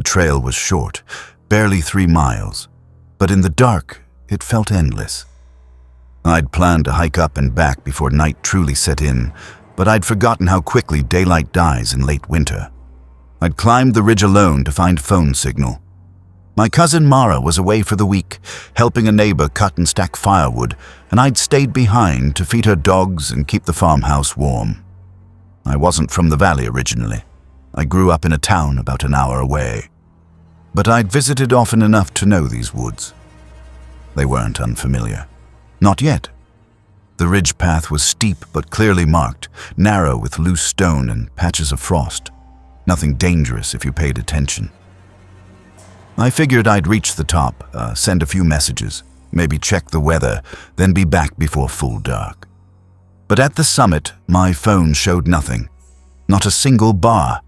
trail was short, barely 3 miles, but in the dark, it felt endless. I'd planned to hike up and back before night truly set in, but I'd forgotten how quickly daylight dies in late winter. I'd climbed the ridge alone to find phone signal. My cousin Mara was away for the week, helping a neighbor cut and stack firewood, and I'd stayed behind to feed her dogs and keep the farmhouse warm. I wasn't from the valley originally. I grew up in a town about an hour away. But I'd visited often enough to know these woods. They weren't unfamiliar. Not yet. The ridge path was steep but clearly marked, narrow with loose stone and patches of frost. Nothing dangerous if you paid attention. I figured I'd reach the top, send a few messages, maybe check the weather, then be back before full dark. But at the summit, my phone showed nothing. Not a single bar.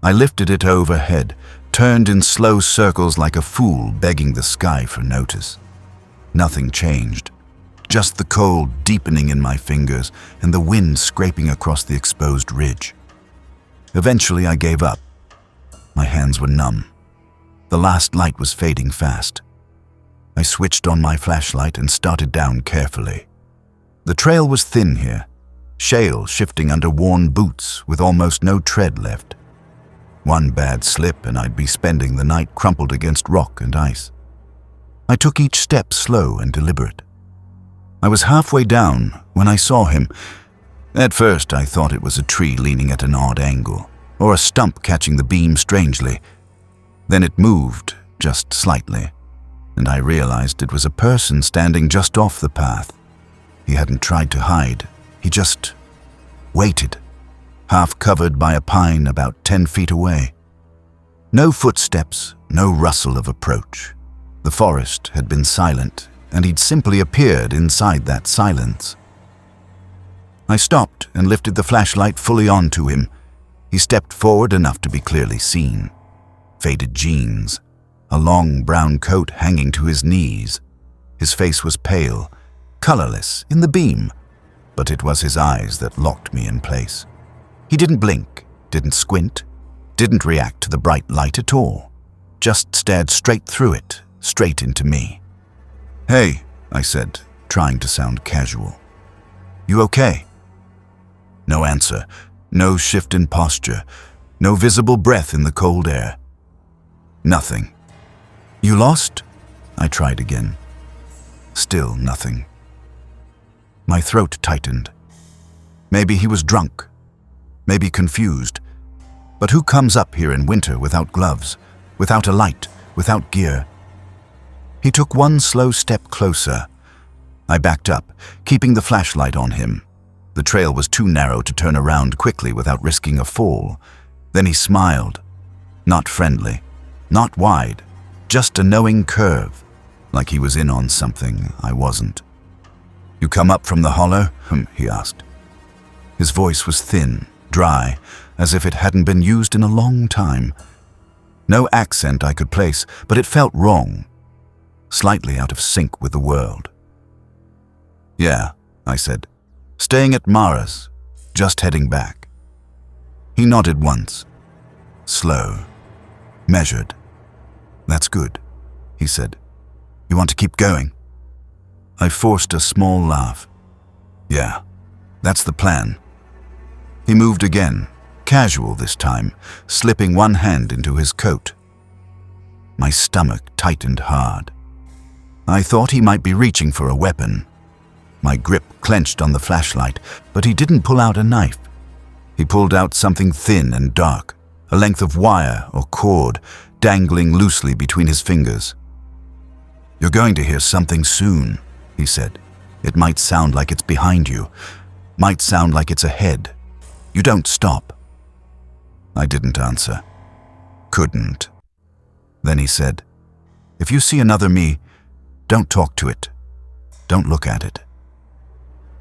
I lifted it overhead, turned in slow circles like a fool begging the sky for notice. Nothing changed. Just the cold deepening in my fingers and the wind scraping across the exposed ridge. Eventually I gave up. My hands were numb. The last light was fading fast. I switched on my flashlight and started down carefully. The trail was thin here, shale shifting under worn boots with almost no tread left. One bad slip and I'd be spending the night crumpled against rock and ice. I took each step slow and deliberate. I was halfway down when I saw him. At first I thought it was a tree leaning at an odd angle, or a stump catching the beam strangely. Then it moved, just slightly, and I realized it was a person standing just off the path. He hadn't tried to hide, he just waited, half covered by a pine about 10 feet away. No footsteps, no rustle of approach. The forest had been silent, and he'd simply appeared inside that silence. I stopped and lifted the flashlight fully onto him. He stepped forward enough to be clearly seen. Faded jeans, a long brown coat hanging to his knees. His face was pale, colorless in the beam, but it was his eyes that locked me in place. He didn't blink, didn't squint, didn't react to the bright light at all, just stared straight through it, straight into me. "Hey," I said, trying to sound casual. "You okay?" No answer, no shift in posture, no visible breath in the cold air. Nothing. "You lost?" I tried again. Still nothing. My throat tightened. Maybe he was drunk, maybe confused. But who comes up here in winter without gloves, without a light, without gear? He took one slow step closer. I backed up, keeping the flashlight on him. The trail was too narrow to turn around quickly without risking a fall. Then he smiled. Not friendly, not wide, just a knowing curve, like he was in on something I wasn't. "You come up from the hollow?" he asked. His voice was thin, dry, as if it hadn't been used in a long time. No accent I could place, but it felt wrong, slightly out of sync with the world. "Yeah," I said, "staying at Mara's, just heading back." He nodded once, slow, measured. "That's good," he said. "You want to keep going?" I forced a small laugh. "Yeah, that's the plan." He moved again, casual this time, slipping one hand into his coat. My stomach tightened hard. I thought he might be reaching for a weapon. My grip clenched on the flashlight, but he didn't pull out a knife. He pulled out something thin and dark, a length of wire or cord dangling loosely between his fingers. "You're going to hear something soon," he said. "It might sound like it's behind you, might sound like it's ahead. You don't stop." I didn't answer. Couldn't. Then he said, "If you see another me, don't talk to it. Don't look at it."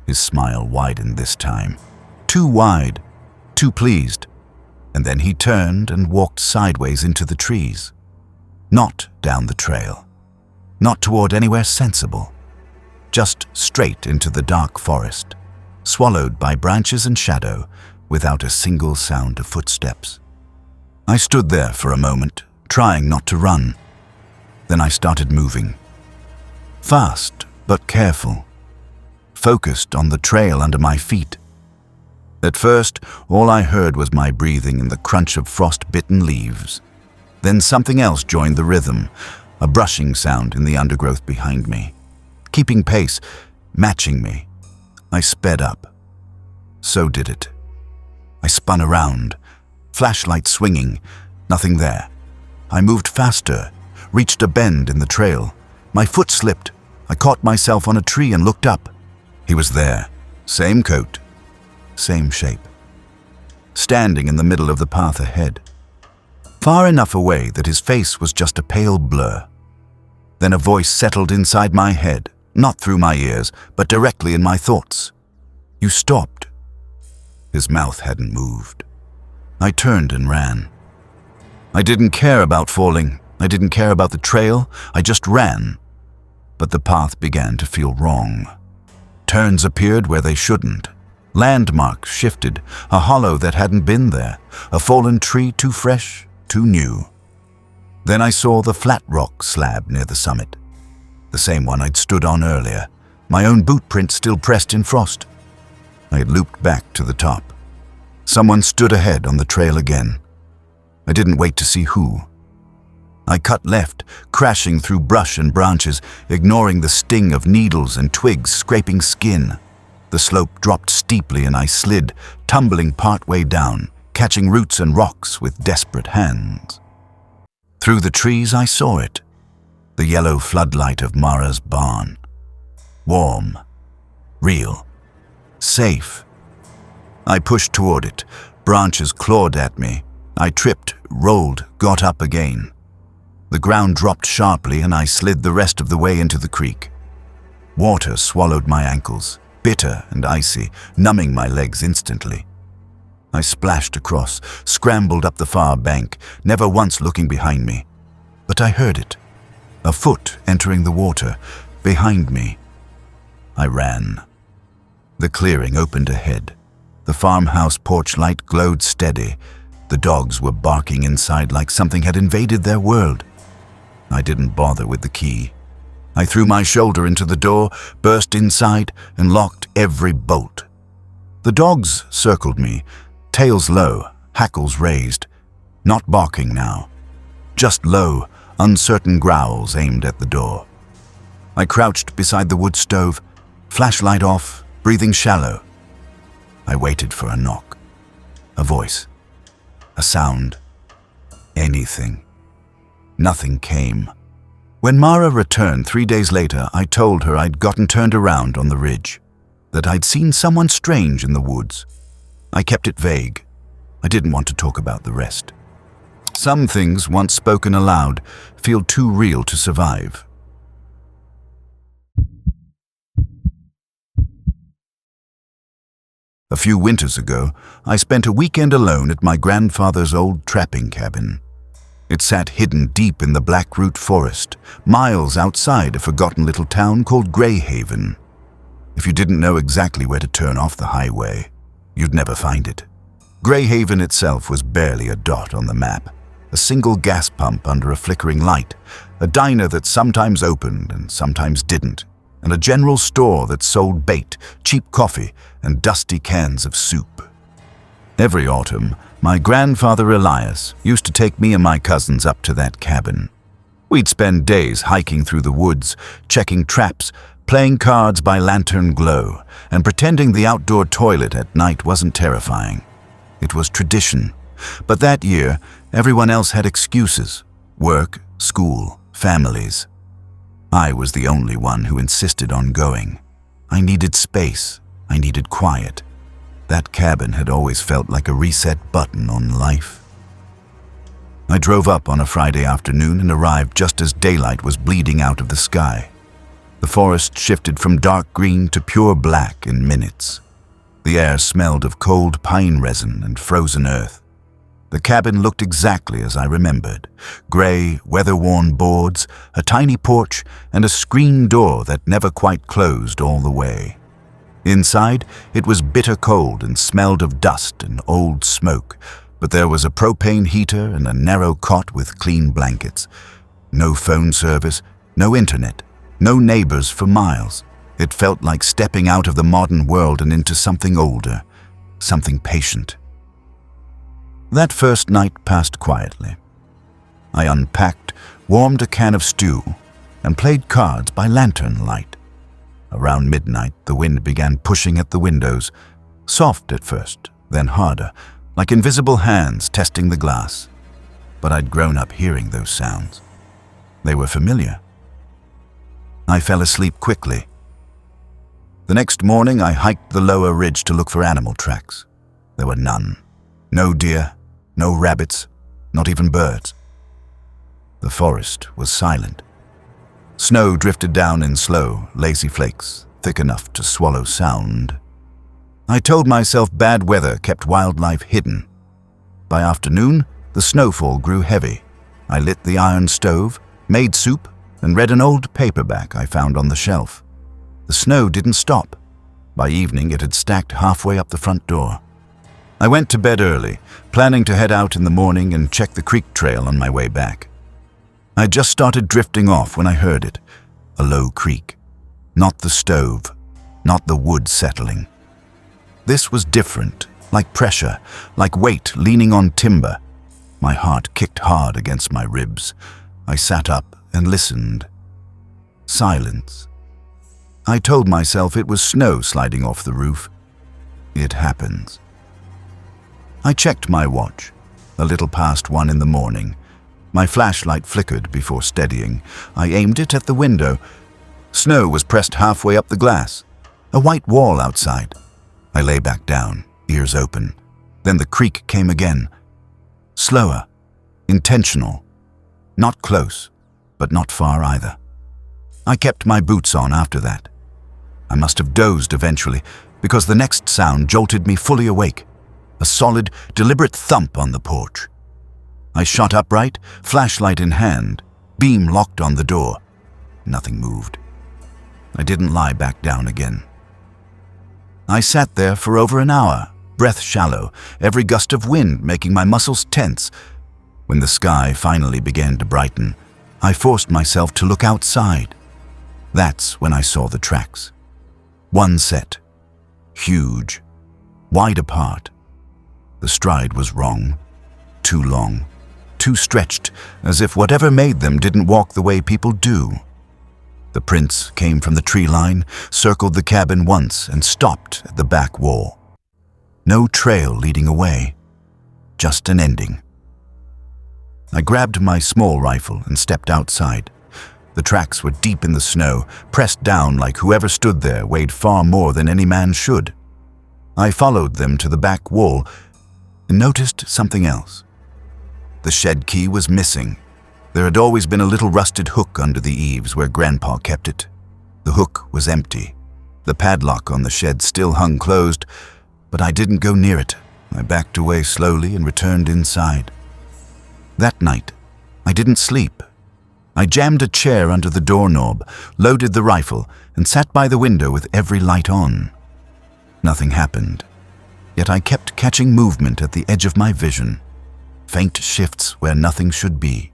His smile widened this time. Too wide, too pleased. And then he turned and walked sideways into the trees. Not down the trail. Not toward anywhere sensible. Just straight into the dark forest, swallowed by branches and shadow, without a single sound of footsteps. I stood there for a moment, trying not to run. Then I started moving. Fast, but careful. Focused on the trail under my feet. At first, all I heard was my breathing and the crunch of frost-bitten leaves. Then something else joined the rhythm, a brushing sound in the undergrowth behind me. Keeping pace, matching me. I sped up. So did it. I spun around, flashlight swinging, nothing there. I moved faster, reached a bend in the trail. My foot slipped. I caught myself on a tree and looked up. He was there, same coat, same shape, standing in the middle of the path ahead, far enough away that his face was just a pale blur. Then a voice settled inside my head, not through my ears, but directly in my thoughts. "You stopped." His mouth hadn't moved. I turned and ran. I didn't care about falling. I didn't care about the trail. I just ran. But the path began to feel wrong. Turns appeared where they shouldn't. Landmarks shifted, a hollow that hadn't been there, a fallen tree too fresh, too new. Then I saw the flat rock slab near the summit, the same one I'd stood on earlier, my own boot print still pressed in frost. I had looped back to the top. Someone stood ahead on the trail again. I didn't wait to see who. I cut left, crashing through brush and branches, ignoring the sting of needles and twigs scraping skin. The slope dropped steeply and I slid, tumbling partway down, catching roots and rocks with desperate hands. Through the trees I saw it, the yellow floodlight of Mara's barn. Warm, real, safe. I pushed toward it, branches clawed at me. I tripped, rolled, got up again. The ground dropped sharply and I slid the rest of the way into the creek. Water swallowed my ankles, bitter and icy, numbing my legs instantly. I splashed across, scrambled up the far bank, never once looking behind me. But I heard it, a foot entering the water, behind me. I ran. The clearing opened ahead. The farmhouse porch light glowed steady. The dogs were barking inside like something had invaded their world. I didn't bother with the key. I threw my shoulder into the door, burst inside, and locked every bolt. The dogs circled me, tails low, hackles raised. Not barking now. Just low, uncertain growls aimed at the door. I crouched beside the wood stove, flashlight off, breathing shallow. I waited for a knock. A voice. A sound. Anything. Nothing came. When Mara returned 3 days later, I told her I'd gotten turned around on the ridge, that I'd seen someone strange in the woods. I kept it vague. I didn't want to talk about the rest. Some things, once spoken aloud, feel too real to survive. A few winters ago, I spent a weekend alone at my grandfather's old trapping cabin. It sat hidden deep in the Blackroot Forest, miles outside a forgotten little town called Greyhaven. If you didn't know exactly where to turn off the highway, you'd never find it. Greyhaven itself was barely a dot on the map, a single gas pump under a flickering light, a diner that sometimes opened and sometimes didn't, and a general store that sold bait, cheap coffee, and dusty cans of soup. Every autumn, my grandfather Elias used to take me and my cousins up to that cabin. We'd spend days hiking through the woods, checking traps, playing cards by lantern glow, and pretending the outdoor toilet at night wasn't terrifying. It was tradition. But that year, everyone else had excuses: work, school, families. I was the only one who insisted on going. I needed space. I needed quiet. That cabin had always felt like a reset button on life. I drove up on a Friday afternoon and arrived just as daylight was bleeding out of the sky. The forest shifted from dark green to pure black in minutes. The air smelled of cold pine resin and frozen earth. The cabin looked exactly as I remembered: gray, weather-worn boards, a tiny porch, and a screen door that never quite closed all the way. Inside, it was bitter cold and smelled of dust and old smoke, but there was a propane heater and a narrow cot with clean blankets. No phone service, no internet, no neighbors for miles. It felt like stepping out of the modern world and into something older, something patient. That first night passed quietly. I unpacked, warmed a can of stew, and played cards by lantern light. Around midnight, the wind began pushing at the windows, soft at first, then harder, like invisible hands testing the glass. But I'd grown up hearing those sounds. They were familiar. I fell asleep quickly. The next morning, I hiked the lower ridge to look for animal tracks. There were none. No deer, no rabbits, not even birds. The forest was silent. Snow drifted down in slow, lazy flakes, thick enough to swallow sound. I told myself bad weather kept wildlife hidden. By afternoon, the snowfall grew heavy. I lit the iron stove, made soup, and read an old paperback I found on the shelf. The snow didn't stop. By evening, it had stacked halfway up the front door. I went to bed early, planning to head out in the morning and check the creek trail on my way back. I just started drifting off when I heard it, a low creak. Not the stove, not the wood settling. This was different, like pressure, like weight leaning on timber. My heart kicked hard against my ribs. I sat up and listened. Silence. I told myself it was snow sliding off the roof. It happens. I checked my watch, a little past 1 in the morning. My flashlight flickered before steadying. I aimed it at the window. Snow was pressed halfway up the glass, a white wall outside. I lay back down, ears open. Then the creak came again. Slower, intentional. Not close, but not far either. I kept my boots on after that. I must have dozed eventually, because the next sound jolted me fully awake. A solid, deliberate thump on the porch. I shot upright, flashlight in hand, beam locked on the door. Nothing moved. I didn't lie back down again. I sat there for over an hour, breath shallow, every gust of wind making my muscles tense. When the sky finally began to brighten, I forced myself to look outside. That's when I saw the tracks. One set, huge, wide apart. The stride was wrong, too long, too stretched, as if whatever made them didn't walk the way people do. The prints came from the tree line, circled the cabin once, and stopped at the back wall. No trail leading away, just an ending. I grabbed my small rifle and stepped outside. The tracks were deep in the snow, pressed down like whoever stood there weighed far more than any man should. I followed them to the back wall and noticed something else. The shed key was missing. There had always been a little rusted hook under the eaves where Grandpa kept it. The hook was empty. The padlock on the shed still hung closed, but I didn't go near it. I backed away slowly and returned inside. That night, I didn't sleep. I jammed a chair under the doorknob, loaded the rifle, and sat by the window with every light on. Nothing happened, yet I kept catching movement at the edge of my vision. Faint shifts where nothing should be.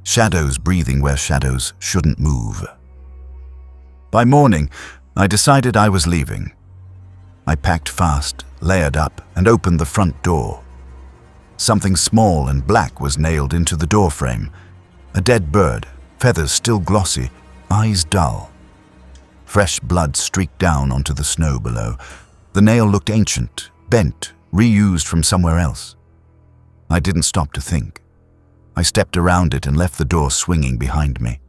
Shadows breathing where shadows shouldn't move. By morning, I decided I was leaving. I packed fast, layered up, and opened the front door. Something small and black was nailed into the doorframe. A dead bird, feathers still glossy, eyes dull. Fresh blood streaked down onto the snow below. The nail looked ancient, bent, reused from somewhere else. I didn't stop to think. I stepped around it and left the door swinging behind me.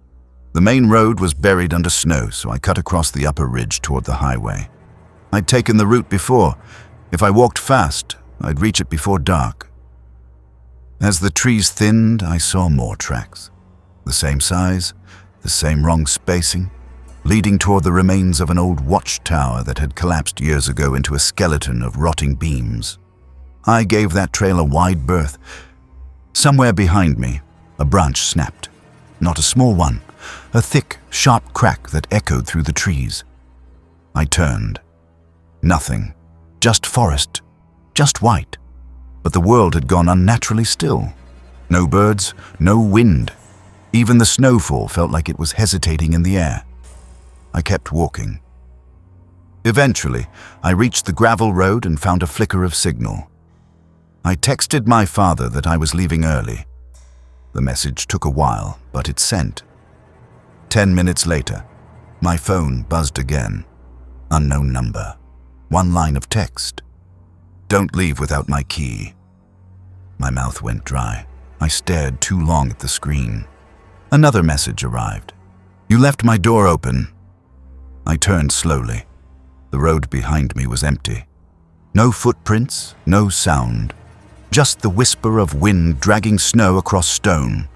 The main road was buried under snow, so I cut across the upper ridge toward the highway. I'd taken the route before. If I walked fast, I'd reach it before dark. As the trees thinned, I saw more tracks. The same size, the same wrong spacing, leading toward the remains of an old watchtower that had collapsed years ago into a skeleton of rotting beams. I gave that trail a wide berth. Somewhere behind me, a branch snapped. Not a small one, a thick, sharp crack that echoed through the trees. I turned. Nothing. Just forest. Just white. but the world had gone unnaturally still. No birds, no wind. Even the snowfall felt like it was hesitating in the air. I kept walking. Eventually, I reached the gravel road and found a flicker of signal. I texted my father that I was leaving early. The message took a while, but it sent. 10 minutes later, my phone buzzed again. Unknown number. One line of text. Don't leave without my key. My mouth went dry. I stared too long at the screen. Another message arrived. You left my door open. I turned slowly. The road behind me was empty. No footprints, no sound. Just the whisper of wind dragging snow across stone.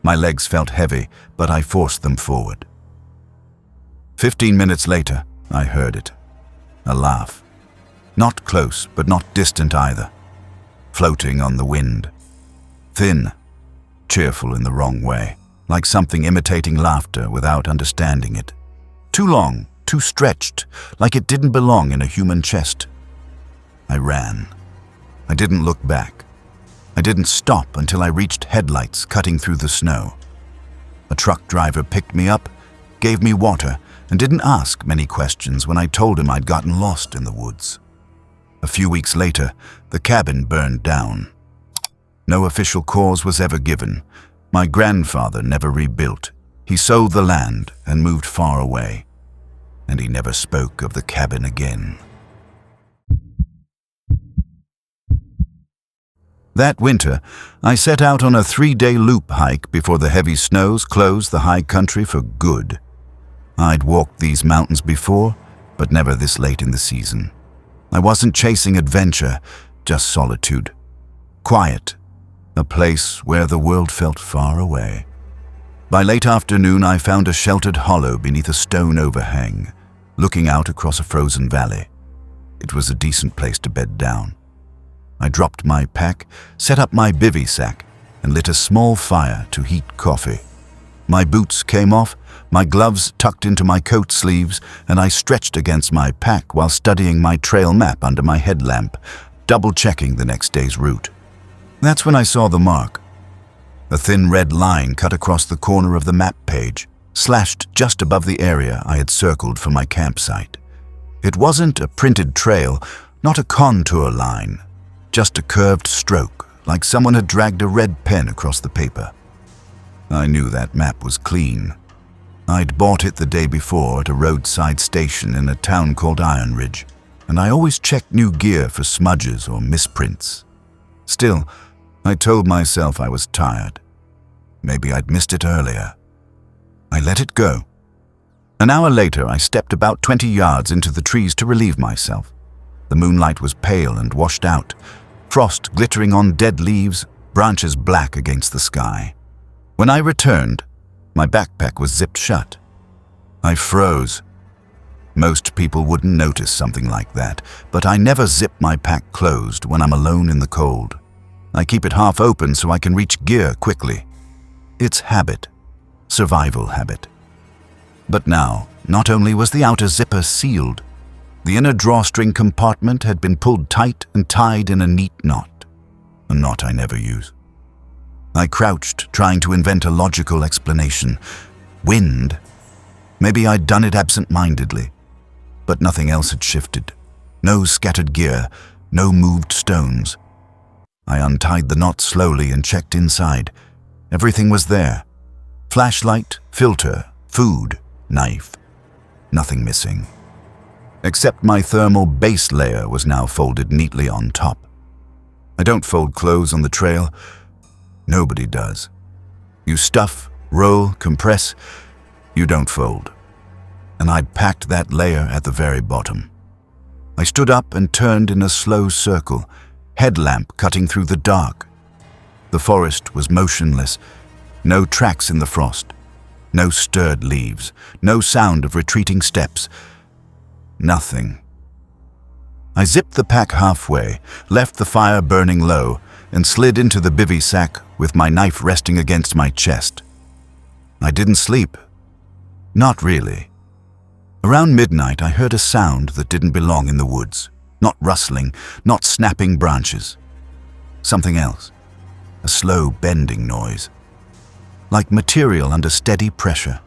My legs felt heavy, but I forced them forward. 15 minutes later, I heard it. A laugh. Not close, but not distant either. Floating on the wind. Thin, cheerful in the wrong way, like something imitating laughter without understanding it. Too long, too stretched, like it didn't belong in a human chest. I ran. I didn't look back. I didn't stop until I reached headlights cutting through the snow. A truck driver picked me up, gave me water, and didn't ask many questions when I told him I'd gotten lost in the woods. A few weeks later, the cabin burned down. No official cause was ever given. My grandfather never rebuilt. He sold the land and moved far away. And he never spoke of the cabin again. That winter, I set out on a 3-day loop hike before the heavy snows closed the high country for good. I'd walked these mountains before, but never this late in the season. I wasn't chasing adventure, just solitude. Quiet, a place where the world felt far away. By late afternoon, I found a sheltered hollow beneath a stone overhang, looking out across a frozen valley. It was a decent place to bed down. I dropped my pack, set up my bivy sack, and lit a small fire to heat coffee. My boots came off, my gloves tucked into my coat sleeves, and I stretched against my pack while studying my trail map under my headlamp, double-checking the next day's route. That's when I saw the mark. A thin red line cut across the corner of the map page, slashed just above the area I had circled for my campsite. It wasn't a printed trail, not a contour line, just a curved stroke, like someone had dragged a red pen across the paper. I knew that map was clean. I'd bought it the day before at a roadside station in a town called Iron Ridge, and I always checked new gear for smudges or misprints. Still, I told myself I was tired. Maybe I'd missed it earlier. I let it go. An hour later, I stepped about 20 yards into the trees to relieve myself. The moonlight was pale and washed out, frost glittering on dead leaves, branches black against the sky. When I returned, my backpack was zipped shut. I froze. Most people wouldn't notice something like that, but I never zip my pack closed when I'm alone in the cold. I keep it half open so I can reach gear quickly. It's habit. Survival habit. But now, not only was the outer zipper sealed, the inner drawstring compartment had been pulled tight and tied in a neat knot, a knot I never use. I crouched, trying to invent a logical explanation. Wind? Maybe I'd done it absent-mindedly. But nothing else had shifted. No scattered gear, no moved stones. I untied the knot slowly and checked inside. Everything was there. Flashlight, filter, food, knife. Nothing missing. Except my thermal base layer was now folded neatly on top. I don't fold clothes on the trail. Nobody does. You stuff, roll, compress. You don't fold. And I'd packed that layer at the very bottom. I stood up and turned in a slow circle, headlamp cutting through the dark. The forest was motionless, no tracks in the frost, no stirred leaves, no sound of retreating steps. Nothing. I zipped the pack halfway, left the fire burning low, and slid into the bivy sack with my knife resting against my chest. I didn't sleep. Not really. Around midnight, I heard a sound that didn't belong in the woods. Not rustling, not snapping branches. something else. A slow bending noise, like material under steady pressure.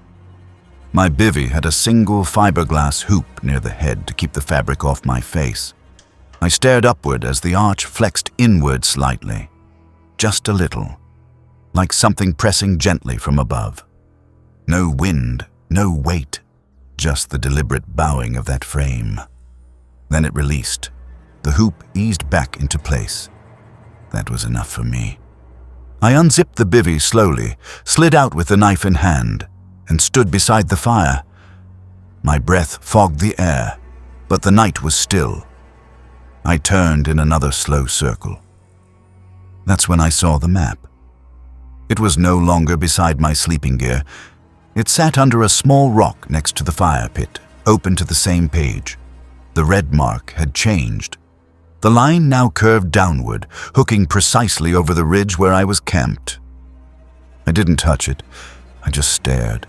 My bivvy had a single fiberglass hoop near the head to keep the fabric off my face. I stared upward as the arch flexed inward slightly, just a little, like something pressing gently from above. No wind, no weight, just the deliberate bowing of that frame. Then it released. The hoop eased back into place. That was enough for me. I unzipped the bivvy slowly, slid out with the knife in hand, and stood beside the fire. My breath fogged the air, but the night was still. I turned in another slow circle. That's when I saw the map. It was no longer beside my sleeping gear. It sat under a small rock next to the fire pit, open to the same page. The red mark had changed. The line now curved downward, hooking precisely over the ridge where I was camped. I didn't touch it. I just stared.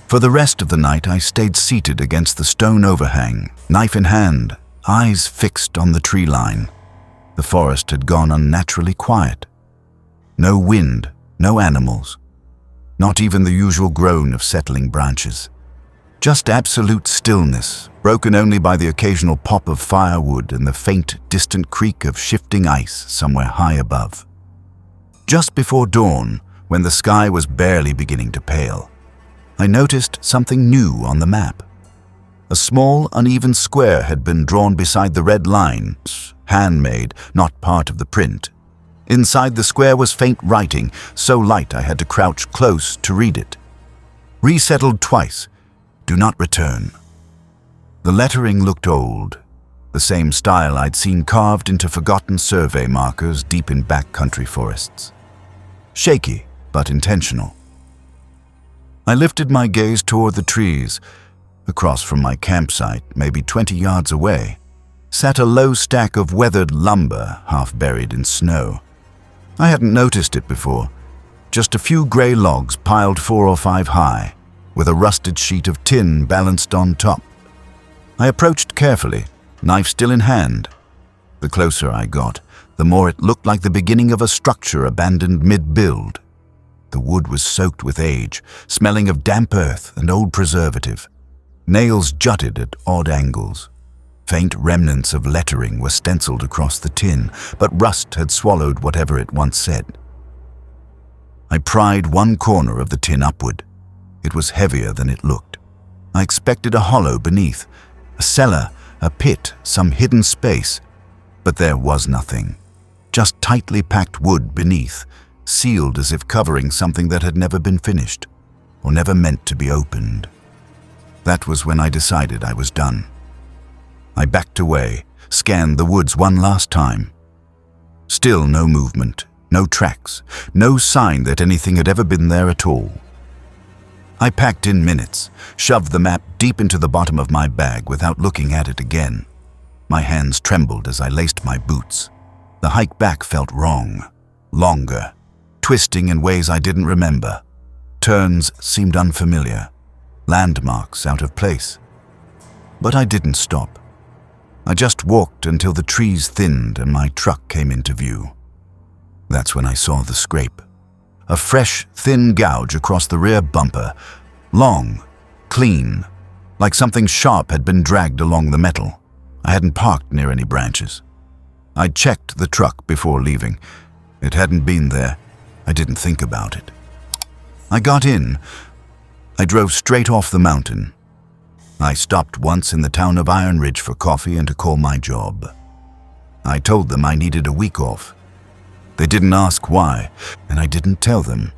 For the rest of the night, I stayed seated against the stone overhang, knife in hand, eyes fixed on the tree line. The forest had gone unnaturally quiet. No wind, no animals, not even the usual groan of settling branches. Just absolute stillness, broken only by the occasional pop of firewood and the faint, distant creak of shifting ice somewhere high above. Just before dawn, when the sky was barely beginning to pale, I noticed something new on the map. A small, uneven square had been drawn beside the red line, handmade, not part of the print. Inside the square was faint writing, so light I had to crouch close to read it. Resettled twice. Do not return. The lettering looked old, the same style I'd seen carved into forgotten survey markers deep in backcountry forests. Shaky, but intentional. I lifted my gaze toward the trees. Across from my campsite, maybe 20 yards away, sat a low stack of weathered lumber half buried in snow. I hadn't noticed it before. Just a few gray logs piled 4 or 5 high, with a rusted sheet of tin balanced on top. I approached carefully, knife still in hand. The closer I got, the more it looked like the beginning of a structure abandoned mid-build. The wood was soaked with age, smelling of damp earth and old preservative. Nails jutted at odd angles. Faint remnants of lettering were stenciled across the tin, but rust had swallowed whatever it once said. I pried one corner of the tin upward. It was heavier than it looked. I expected a hollow beneath, a cellar, a pit, some hidden space. But there was nothing. Just tightly packed wood beneath, sealed as if covering something that had never been finished, or never meant to be opened. That was when I decided I was done. I backed away, scanned the woods one last time. Still no movement, no tracks, no sign that anything had ever been there at all. I packed in minutes, shoved the map deep into the bottom of my bag without looking at it again. My hands trembled as I laced my boots. The hike back felt wrong, longer, twisting in ways I didn't remember. Turns seemed unfamiliar, landmarks out of place. But I didn't stop. I just walked until the trees thinned and my truck came into view. That's when I saw the scrape. A fresh, thin gouge across the rear bumper, long, clean, like something sharp had been dragged along the metal. I hadn't parked near any branches. I'd checked the truck before leaving. It hadn't been there. I didn't think about it. I got in. I drove straight off the mountain. I stopped once in the town of Iron Ridge for coffee and to call my job. I told them I needed a week off. They didn't ask why, and I didn't tell them.